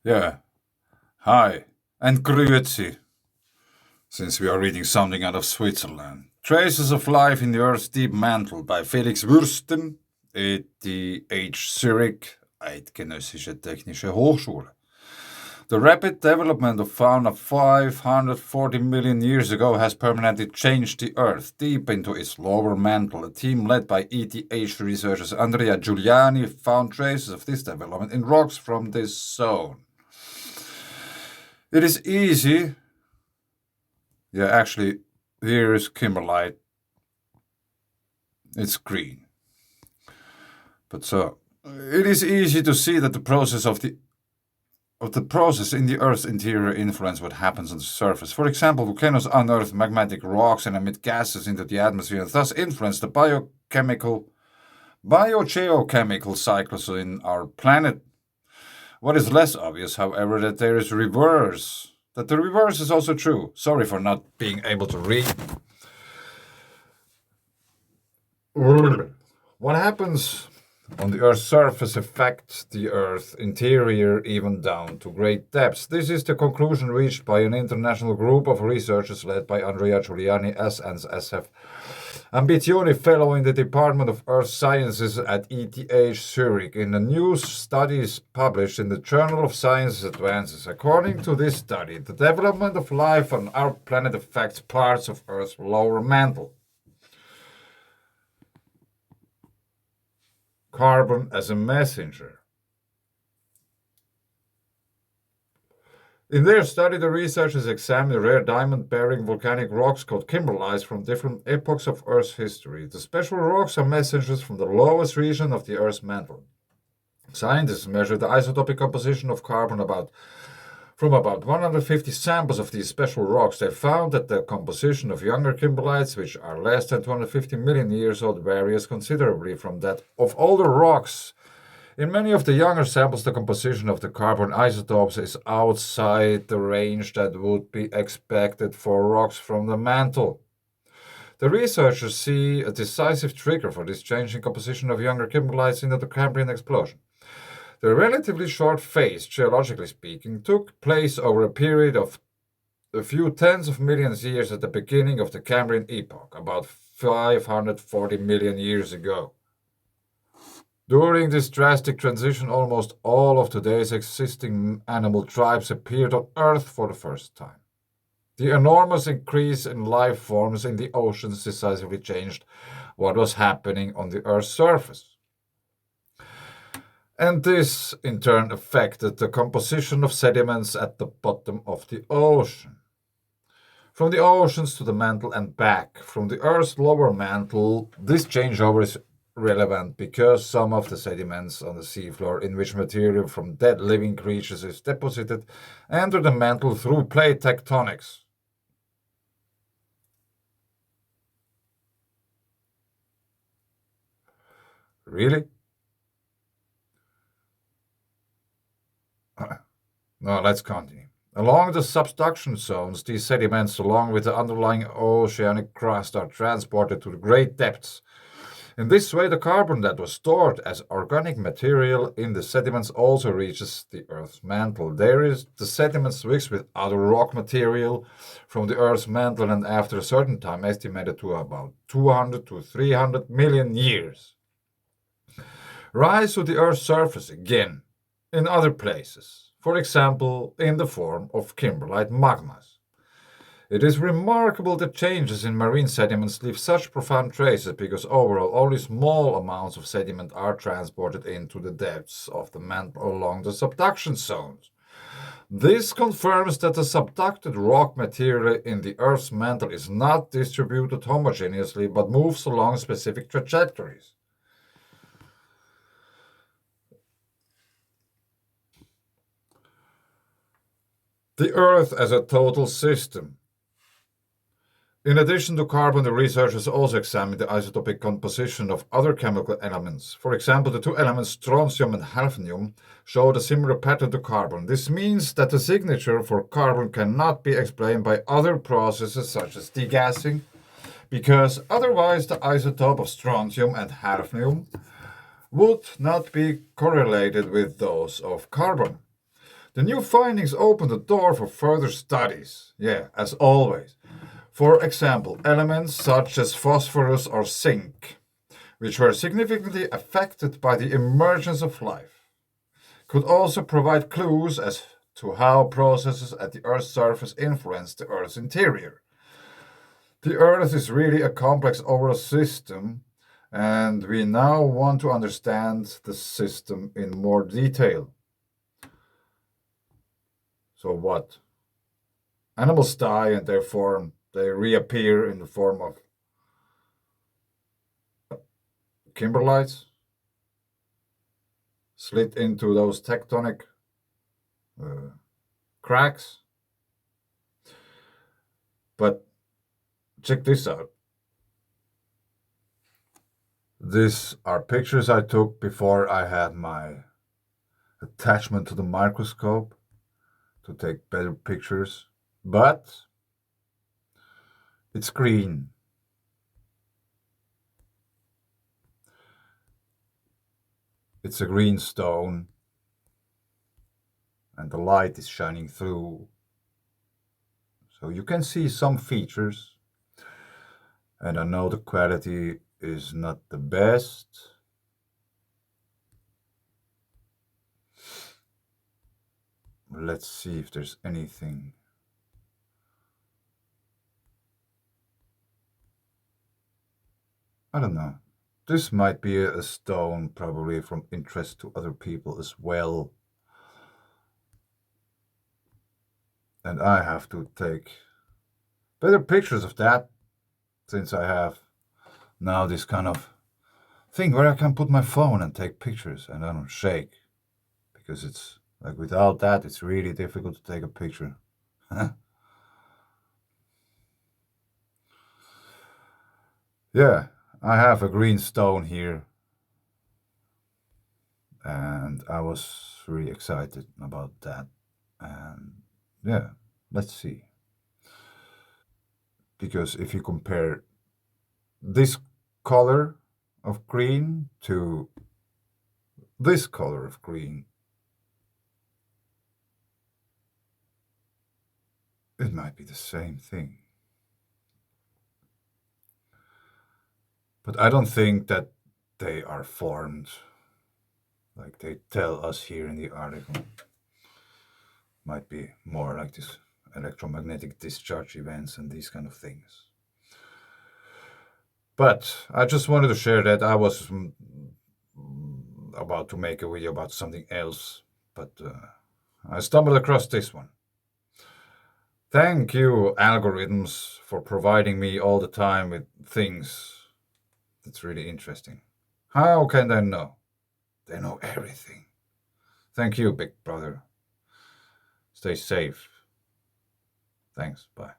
Yeah. Hi. And grüezi, since we are reading something out of Switzerland. Traces of Life in the Earth's Deep Mantle by Felix Würsten, ETH Zurich, Eidgenössische Technische Hochschule. The rapid development of fauna 540 million years ago has permanently changed the Earth deep into its lower mantle. A team led by ETH researchers Andrea Giuliani found traces of this development in rocks from this zone. It is easy. Yeah, actually, here is kimberlite. It's green. But so it is easy to see that the process in the Earth's interior influence what happens on the surface. For example, volcanoes unearth magmatic rocks and emit gases into the atmosphere and thus influence the biogeochemical cycles in our planet. What is less obvious, however, that there is reverse. That the reverse is also true. Sorry for not being able to read. What happens on the Earth's surface affects the Earth's interior even down to great depths. This is the conclusion reached by an international group of researchers led by Andrea Giuliani and SF Ambizioni Fellow in the Department of Earth Sciences at ETH Zurich in a new studies published in the Journal of Science Advances. According to this study, the development of life on our planet affects parts of Earth's lower mantle. Carbon as a messenger. In their study, the researchers examined rare diamond-bearing volcanic rocks called kimberlites from different epochs of Earth's history. The special rocks are messengers from the lowest region of the Earth's mantle. Scientists measured the isotopic composition of carbon from about 150 samples of these special rocks. They found that the composition of younger kimberlites, which are less than 250 million years old, varies considerably from that of older rocks. In many of the younger samples, the composition of the carbon isotopes is outside the range that would be expected for rocks from the mantle. The researchers see a decisive trigger for this change in composition of younger kimberlites in the Cambrian explosion. The relatively short phase, geologically speaking, took place over a period of a few tens of millions of years at the beginning of the Cambrian epoch, about 540 million years ago. During this drastic transition, almost all of today's existing animal tribes appeared on Earth for the first time. The enormous increase in life forms in the oceans decisively changed what was happening on the Earth's surface. And this, in turn, affected the composition of sediments at the bottom of the ocean. From the oceans to the mantle and back, from the Earth's lower mantle, this changeover is relevant because some of the sediments on the seafloor in which material from dead living creatures is deposited enter the mantle through plate tectonics. Really? No, let's continue. Along the subduction zones, these sediments, along with the underlying oceanic crust, are transported to great depths. In this way, the carbon that was stored as organic material in the sediments also reaches the Earth's mantle. There is the sediments mixed with other rock material from the Earth's mantle, and after a certain time, estimated to about 200 to 300 million years, rise to the Earth's surface again in other places, for example, in the form of kimberlite magmas. It is remarkable that changes in marine sediments leave such profound traces because overall only small amounts of sediment are transported into the depths of the mantle along the subduction zones. This confirms that the subducted rock material in the Earth's mantle is not distributed homogeneously but moves along specific trajectories. The Earth as a total system. In addition to carbon, the researchers also examined the isotopic composition of other chemical elements. For example, the two elements strontium and hafnium showed a similar pattern to carbon. This means that the signature for carbon cannot be explained by other processes such as degassing, because otherwise the isotope of strontium and hafnium would not be correlated with those of carbon. The new findings open the door for further studies. Yeah, as always. For example, elements such as phosphorus or zinc, which were significantly affected by the emergence of life, could also provide clues as to how processes at the Earth's surface influence the Earth's interior. The Earth is really a complex overall system, and we now want to understand the system in more detail. So, what? Animals die and they reappear in the form of kimberlites, slit into those tectonic uh, cracks. But check this out. These are pictures I took before I had my attachment to the microscope to take better pictures. But it's green. It's a green stone, and the light is shining through. So you can see some features, and I know the quality is not the best. Let's see if there's anything. I don't know. This might be a stone, probably from interest to other people as well. And I have to take better pictures of that since I have now this kind of thing where I can put my phone and take pictures and I don't shake. Because it's like without that, it's really difficult to take a picture. Yeah, I have a green stone here. And I was really excited about that. And yeah, let's see. Because if you compare this color of green to this color of green, it might be the same thing. But I don't think that they are formed like they tell us here in the article. Might be more like this electromagnetic discharge events and these kind of things. But I just wanted to share that I was about to make a video about something else, but I stumbled across this one. Thank you, algorithms, for providing me all the time with things. That's really interesting. How can they know? They know everything. Thank you, Big Brother. Stay safe. Thanks. Bye.